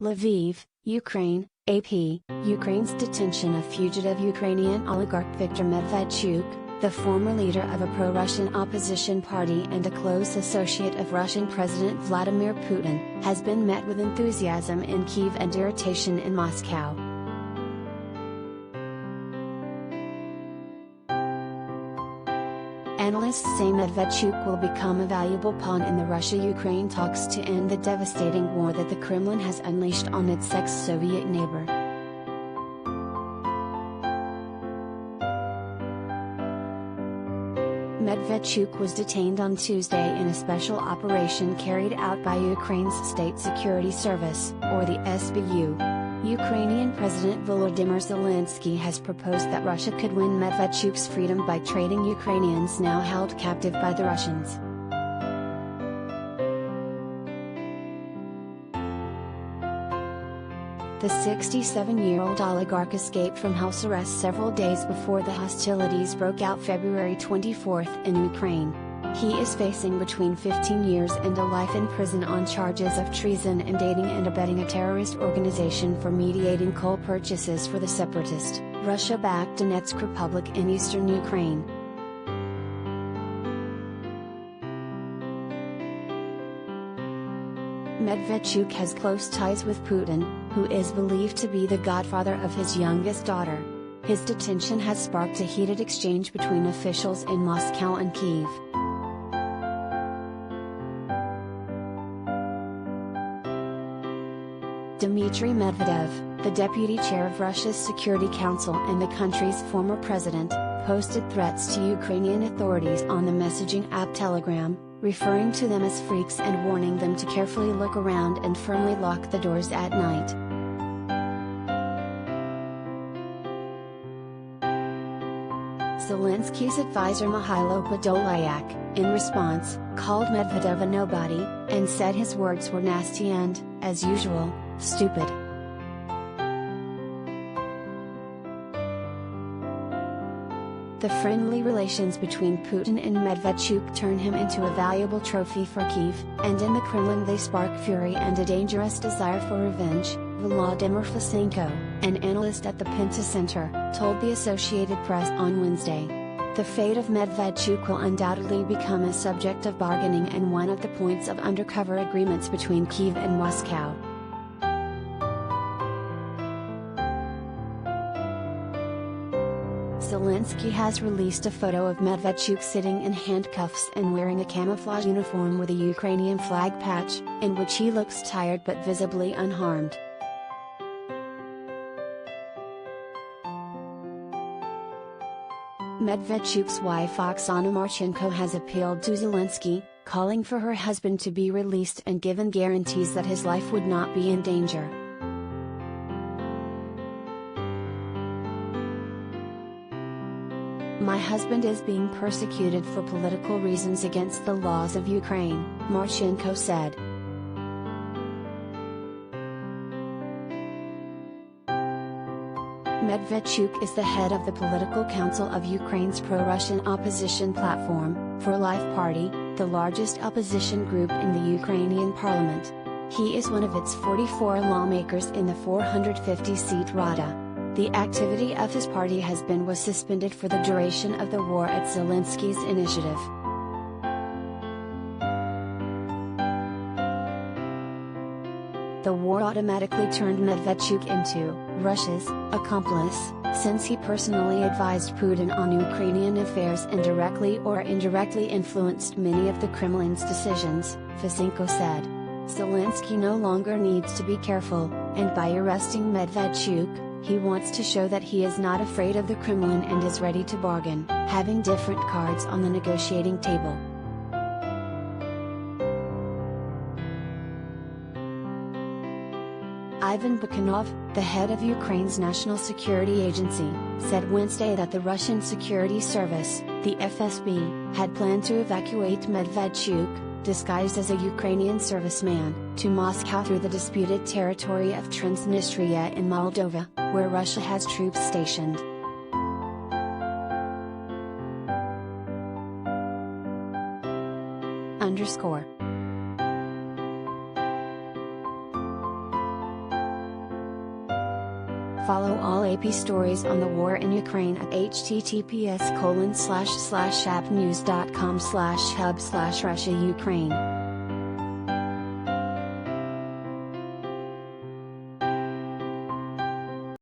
Lviv, Ukraine, AP, Ukraine's detention of fugitive Ukrainian oligarch Viktor Medvedchuk, the former leader of a pro-Russian opposition party and a close associate of Russian President Vladimir Putin, has been met with enthusiasm in Kyiv and irritation in Moscow. Analysts say Medvedchuk will become a valuable pawn in the Russia-Ukraine talks to end the devastating war that the Kremlin has unleashed on its ex-Soviet neighbor. Medvedchuk was detained on Tuesday in a special operation carried out by Ukraine's State Security Service, or the SBU. Ukrainian President Volodymyr Zelensky has proposed that Russia could win Medvedchuk's freedom by trading Ukrainians now held captive by the Russians. The 67-year-old oligarch escaped from house arrest several days before the hostilities broke out February 24 in Ukraine. He is facing between 15 years and a life in prison on charges of treason and aiding and abetting a terrorist organization for mediating coal purchases for the separatist, Russia-backed Donetsk Republic in eastern Ukraine. Medvedchuk has close ties with Putin, who is believed to be the godfather of his youngest daughter. His detention has sparked a heated exchange between officials in Moscow and Kyiv. Dmitry Medvedev, the deputy chair of Russia's Security Council and the country's former president, posted threats to Ukrainian authorities on the messaging app Telegram, referring to them as freaks and warning them to carefully look around and firmly lock the doors at night. Zelensky's advisor Mikhailo Podolyak, in response, called Medvedev a nobody, and said his words were nasty and, as usual, stupid. The friendly relations between Putin and Medvedchuk turn him into a valuable trophy for Kyiv, and in the Kremlin they spark fury and a dangerous desire for revenge, Volodymyr Fesenko, an analyst at the Pinta Center, told the Associated Press on Wednesday. The fate of Medvedchuk will undoubtedly become a subject of bargaining and one of the points of undercover agreements between Kyiv and Moscow. Zelensky has released a photo of Medvedchuk sitting in handcuffs and wearing a camouflage uniform with a Ukrainian flag patch, in which he looks tired but visibly unharmed. Medvedchuk's wife Oksana Marchenko has appealed to Zelensky, calling for her husband to be released and given guarantees that his life would not be in danger. My husband is being persecuted for political reasons against the laws of Ukraine, Marchenko said. Medvedchuk is the head of the Political Council of Ukraine's pro-Russian opposition platform, For Life Party, the largest opposition group in the Ukrainian parliament. He is one of its 44 lawmakers in the 450-seat Rada. The activity of his party was suspended for the duration of the war at Zelensky's initiative. The war automatically turned Medvedchuk into Russia's accomplice, since he personally advised Putin on Ukrainian affairs and directly or indirectly influenced many of the Kremlin's decisions, Fesenko said. Zelensky no longer needs to be careful, and by arresting Medvedchuk, he wants to show that he is not afraid of the Kremlin and is ready to bargain, having different cards on the negotiating table. Ivan Bakhanov, the head of Ukraine's National Security Agency, said Wednesday that the Russian Security Service, the FSB, had planned to evacuate Medvedchuk, disguised as a Ukrainian serviceman, to Moscow through the disputed territory of Transnistria in Moldova, where Russia has troops stationed. Follow all AP stories on the war in Ukraine at https://appnews.com/hub/Russia Ukraine.